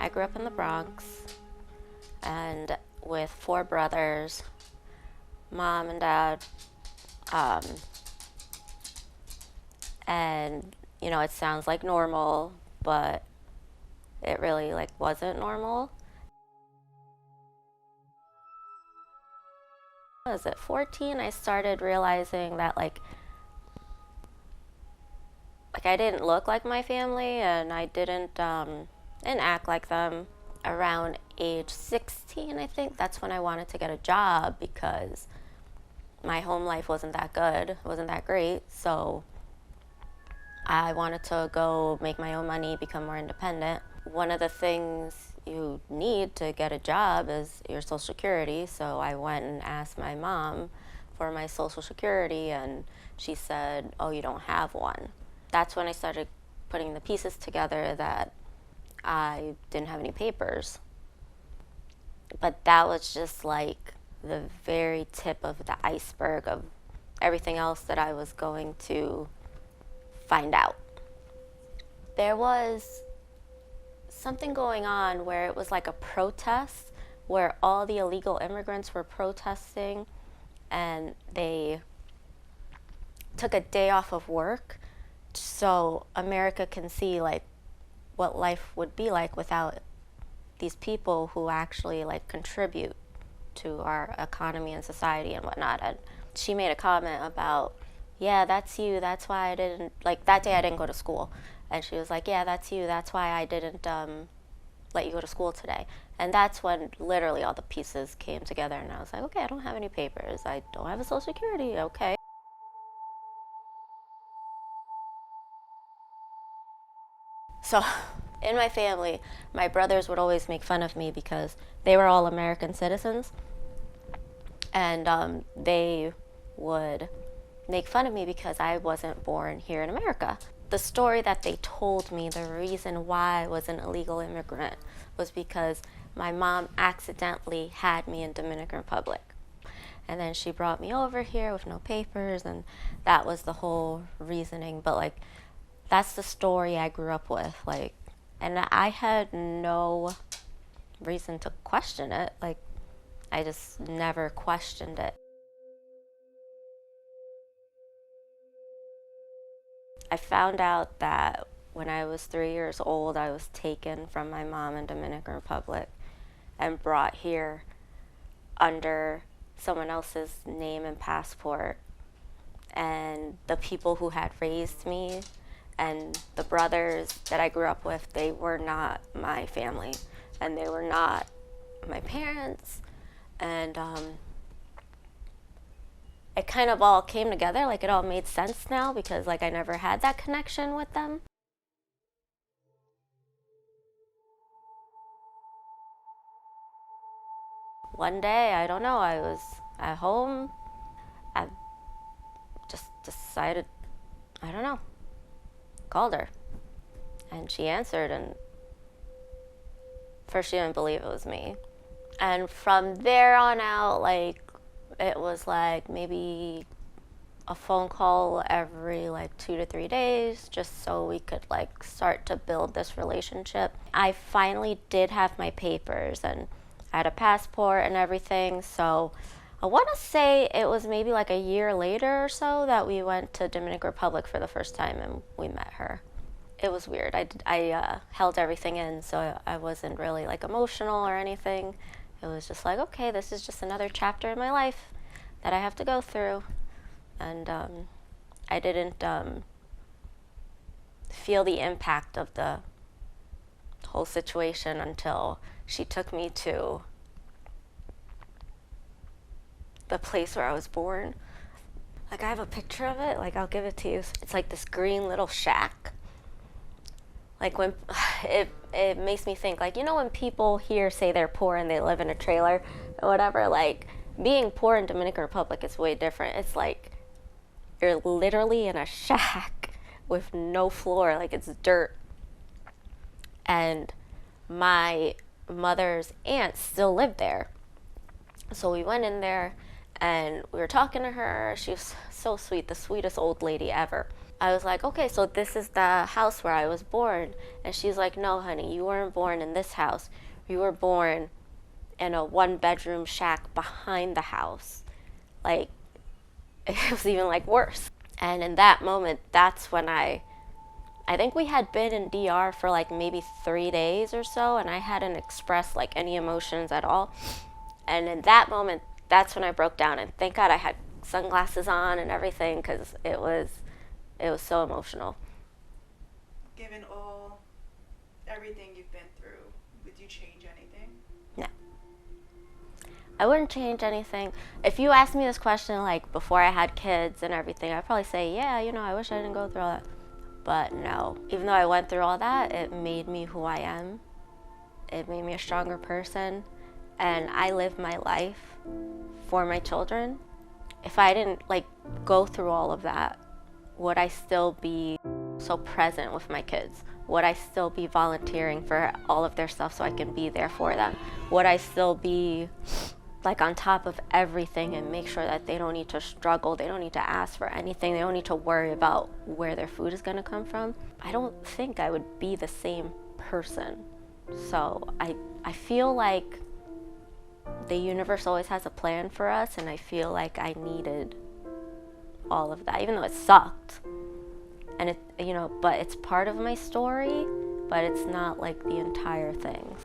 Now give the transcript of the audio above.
I grew up in the Bronx and with four brothers, mom and dad, um, and it sounds like normal, but it really like wasn't normal. Was at 14 I started realizing that like I didn't look like my family and I didn't act like them. Around age 16, I think that's when I wanted to get a job because my home life wasn't that good, wasn't that great. So I wanted to go make my own money, become more independent. One of the things you need to get a job is your Social Security. So I went and asked my mom for my Social Security, and she said, "Oh, you don't have one." That's when I started putting the pieces together that I didn't have any papers. But that was just like the very tip of the iceberg of everything else that I was going to find out. There was something going on where it was like a protest where all the illegal immigrants were protesting and they took a day off of work so America can see like what life would be like without these people who actually like contribute to our economy and society and whatnot. And she made a comment about, yeah, that's you, that's why I didn't, like that day I didn't go to school. And she was like, yeah, that's you, that's why I didn't let you go to school today. And that's when literally all the pieces came together and I was like, okay, I don't have any papers, I don't have a Social Security, okay. So in my family, my brothers would always make fun of me because they were all American citizens. And they would make fun of me because I wasn't born here in America. The story that they told me, the reason why I was an illegal immigrant was because my mom accidentally had me in Dominican Republic. And then she brought me over here with no papers, and that was the whole reasoning. But like, that's the story I grew up with. Like, and I had no reason to question it. Like, I just never questioned it. I found out that when I was 3 years old, I was taken from my mom in Dominican Republic and brought here under someone else's name and passport. And the people who had raised me and the brothers that I grew up with, they were not my family and they were not my parents. And it kind of all came together, like it all made sense now because like I never had that connection with them. One day, I don't know, I was at home, I just decided, I don't know, called her. And she answered, and first she didn't believe it was me. And from there on out, like, it was like maybe a phone call every like 2 to 3 days just so we could like start to build this relationship. I finally did have my papers and I had a passport and everything, so I want to say it was maybe like a year later or so that we went to Dominican Republic for the first time and we met her. It was weird. I held everything in, so I wasn't really like emotional or anything. It was just like, okay, this is just another chapter in my life that I have to go through. And I didn't feel the impact of the whole situation until she took me to the place where I was born. Like, I have a picture of it, like I'll give it to you. It's like this green little shack. Like when it makes me think, like, when people here say they're poor and they live in a trailer or whatever, like being poor in Dominican Republic is way different. It's like you're literally in a shack with no floor, like it's dirt. And my mother's aunt still lived there. So we went in there And we were talking to her. She was so sweet, the sweetest old lady ever. I was like, okay, so this is the house where I was born. And she's like, no, honey, you weren't born in this house. You were born in a 1-bedroom shack behind the house. Like, it was even like worse. And in that moment, that's when I think we had been in DR for like maybe 3 days or so, and I hadn't expressed like any emotions at all. And in that moment, that's when I broke down. And thank God I had sunglasses on and everything, because it was so emotional. Given everything you've been through, would you change anything? No. I wouldn't change anything. If you asked me this question like before I had kids and everything, I'd probably say, yeah, I wish I didn't go through all that. But no. Even though I went through all that, it made me who I am. It made me a stronger person. And I live my life for my children. If I didn't like go through all of that, would I still be so present with my kids? Would I still be volunteering for all of their stuff so I can be there for them? Would I still be like on top of everything and make sure that they don't need to struggle, they don't need to ask for anything, they don't need to worry about where their food is going to come from? I don't think I would be the same person. So I feel like the universe always has a plan for us, and I feel like I needed all of that, even though it sucked. And but it's part of my story, but it's not like the entire thing.